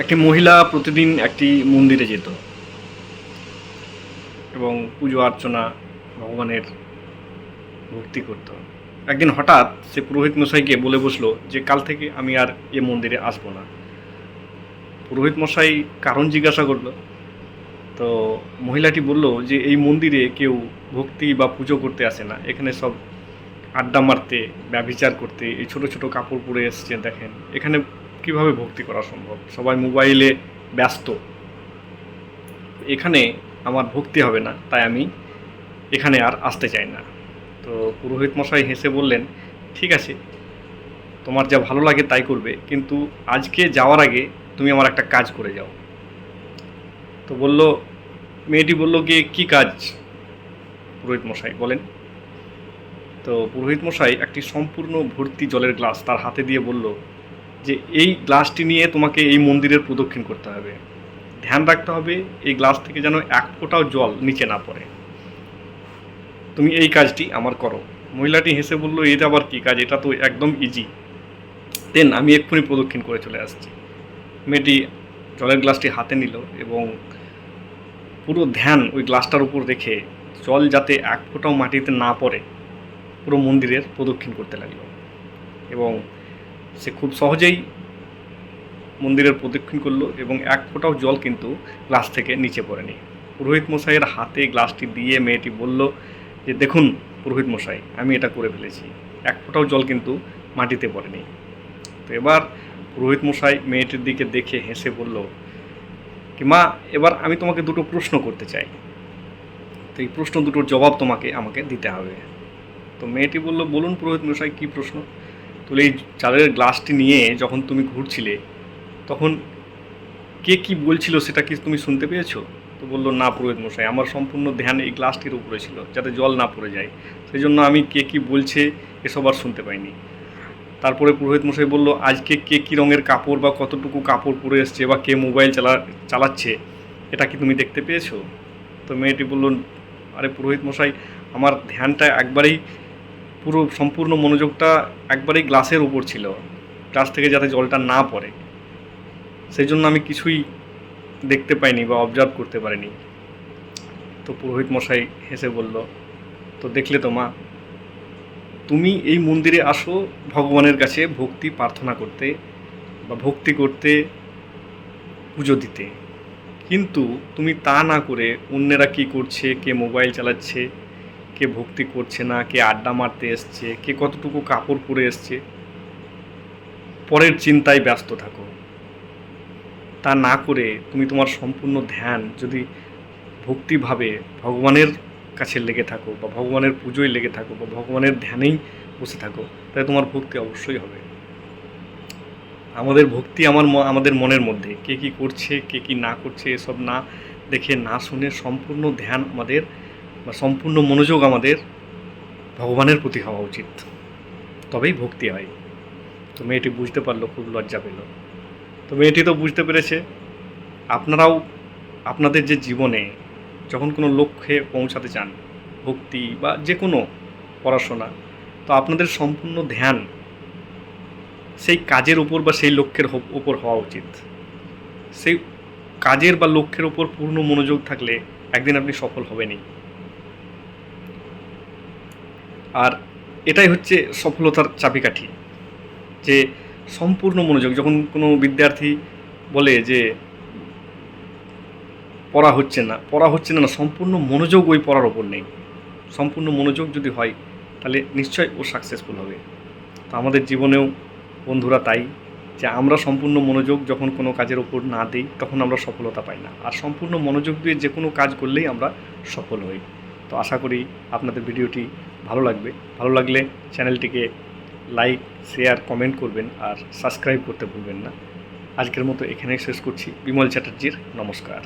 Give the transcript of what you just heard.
একটি মহিলা প্রতিদিন একটি মন্দিরে যেত এবং পুজো অর্চনা ভগবানের ভক্তি করত। একদিন হঠাৎ সে পুরোহিত মশাইকে বলে বসলো যে কাল থেকে আমি আর এ মন্দিরে আসবো না। পুরোহিত মশাই কারণ জিজ্ঞাসা করলো। তো মহিলাটি বলল যে এই মন্দিরে কেউ ভক্তি বা পুজো করতে আসে না, এখানে সব আড্ডা মারতে, ব্যভিচার করতে, এই ছোট ছোট কাপড় পরে এসছে দেখেন, এখানে কিভাবে ভক্তি করা সম্ভব? সবাই মোবাইলে ব্যস্ত, এখানে আমার ভক্তি হবে না, তাই আমি এখানে আর আসতে চাই না। তো পুরোহিত মশাই হেসে বললেন, ঠিক আছে, তোমার যা ভালো লাগে তাই করবে, কিন্তু আজকে যাওয়ার আগে তুমি আমার একটা কাজ করে যাও। তো বলল, মেয়েটি বলল গিয়ে কী কাজ পুরোহিত মশাই বলেন। তো পুরোহিত মশাই একটি সম্পূর্ণ ভর্তি জলের গ্লাস তার হাতে দিয়ে বলল যে এই গ্লাসটি নিয়ে তোমাকে এই মন্দিরের প্রদক্ষিণ করতে হবে, ধ্যান রাখতে হবে এই গ্লাস থেকে যেন এক ফোঁটাও জল নিচে না পড়ে, তুমি এই কাজটি আমার করো। মহিলাটি হেসে বলল, এটা আবার কী কাজ? এটা তো একদম ইজি, দেন আমি এক্ষুনি প্রদক্ষিণ করে চলে আসছি। মেয়েটি জলের গ্লাসটি হাতে নিল এবং পুরো ধ্যান ওই গ্লাসটার উপর রেখে জল যাতে এক ফোঁটাও মাটিতে না পড়ে পুরো মন্দিরের প্রদক্ষিণ করতে লাগলো এবং সে খুব সহজেই মন্দিরের প্রদক্ষিণ করলো এবং এক ফোঁটাও জল কিন্তু গ্লাস থেকে নিচে পড়েনি। পুরোহিত মশাইয়ের হাতে গ্লাসটি দিয়ে মেয়েটি বলল যে দেখুন পুরোহিত মশাই, আমি এটা করে ফেলেছি, এক ফোঁটাও জল কিন্তু মাটিতে পড়েনি। তো এবার পুরোহিত মশাই মেয়েটির দিকে দেখে হেসে বলল কি মা, এবার আমি তোমাকে দুটো প্রশ্ন করতে চাই, তো এই প্রশ্ন দুটোর জবাব আমাকে দিতে হবে। তো মেয়েটি বলল, বলুন পুরোহিত মশাই, কী প্রশ্ন? তো এই চালের গ্লাসটি নিয়ে যখন তুমি ঘুরছিলে তখন কে কি বলছিল সেটা কি তুমি শুনতে পেয়েছো? তো বললো, না পুরোহিত মশাই, আমার সম্পূর্ণ ধ্যান এই গ্লাসটির উপরে ছিল যাতে জল না পড়ে যায়, সেই জন্য আমি কে কি বলছে এসব আর শুনতে পাইনি। তারপরে পুরোহিত মশাই বলল, আজকে কে কী রঙের কাপড় বা কতটুকু কাপড় পরে এসছে বা কে মোবাইল চালাচ্ছে এটা কি তুমি দেখতে পেয়েছো? তো মেয়েটি বলল, আরে পুরোহিত মশাই, আমার ধ্যানটা একবারেই পুরো সম্পূর্ণ মনোযোগটা একবারেই গ্লাসের উপর ছিল, গ্লাস থেকে যাতে জলটা না পড়ে, সেই জন্য আমি কিছুই দেখতে পাইনি বা অবজার্ভ করতে পারিনি। তো পুরোহিত মশাই হেসে বলল, তো দেখলে তো মা, তুমি এই মন্দিরে আসো ভগবানের কাছে ভক্তি প্রার্থনা করতে বা ভক্তি করতে, পুজো দিতে, কিন্তু তুমি তা না করে অন্যেরা কী করছে, কে মোবাইল চালাচ্ছে, কে ভক্তি করছে না, কে আড্ডা মারতে এসছে, কে কতটুকু কাপড় পরে এসছে, পরের চিন্তায় ব্যস্ত থাকো। তা না করে তুমি তোমার সম্পূর্ণ ধ্যান যদি ভক্তিভাবে ভগবানের কাছে লেগে থাকো বা ভগবানের পুজোয় লেগে থাকো বা ভগবানের ধ্যানেই বসে থাকো, তাই তোমার ভক্তি অবশ্যই হবে। আমাদের ভক্তি আমাদের মনের মধ্যে, কে কী করছে কে কী না করছে এসব না দেখে না শুনে সম্পূর্ণ ধ্যান আমাদের বা সম্পূর্ণ মনোযোগ আমাদের ভগবানের প্রতি হওয়া উচিত, তবেই ভক্তি হয়। তো মেয়েটি বুঝতে পারলো, খুব লজ্জা পেল। তো মেয়েটি তো বুঝতে পেরেছে। আপনারাও আপনাদের যে জীবনে যখন কোনো লক্ষ্যে পৌঁছাতে চান, ভক্তি বা যে কোনো পড়াশোনা, তো আপনাদের সম্পূর্ণ ধ্যান সেই কাজের উপর বা সেই লক্ষ্যের উপর হওয়া উচিত। সেই কাজের বা লক্ষ্যের উপর পূর্ণ মনোযোগ থাকলে একদিন আপনি সফল হবেনই। আর এটাই হচ্ছে সফলতার চাবিকাঠি, যে সম্পূর্ণ মনোযোগ। যখন কোনো বিদ্যার্থী বলে যে পড়া হচ্ছে না না, সম্পূর্ণ মনোযোগ ওই পড়ার ওপর নেই, সম্পূর্ণ মনোযোগ যদি হয় তাহলে নিশ্চয়ই ও সাকসেসফুল হবে। তো আমাদের জীবনেও বন্ধুরা তাই, যে আমরা সম্পূর্ণ মনোযোগ যখন কোনো কাজের ওপর না দিই তখন আমরা সফলতা পাই না, আর সম্পূর্ণ মনোযোগ দিয়ে যে কোনো কাজ করলেই আমরা সফল হই। তো আশা করি আপনাদের ভিডিওটি ভালো লাগবে। ভালো লাগলে চ্যানেলটিকে লাইক, শেয়ার, কমেন্ট করবেন আর সাবস্ক্রাইব করতে ভুলবেন না। আজকের মতো এখানেই শেষ করছি। বিমল চ্যাটার্জির নমস্কার।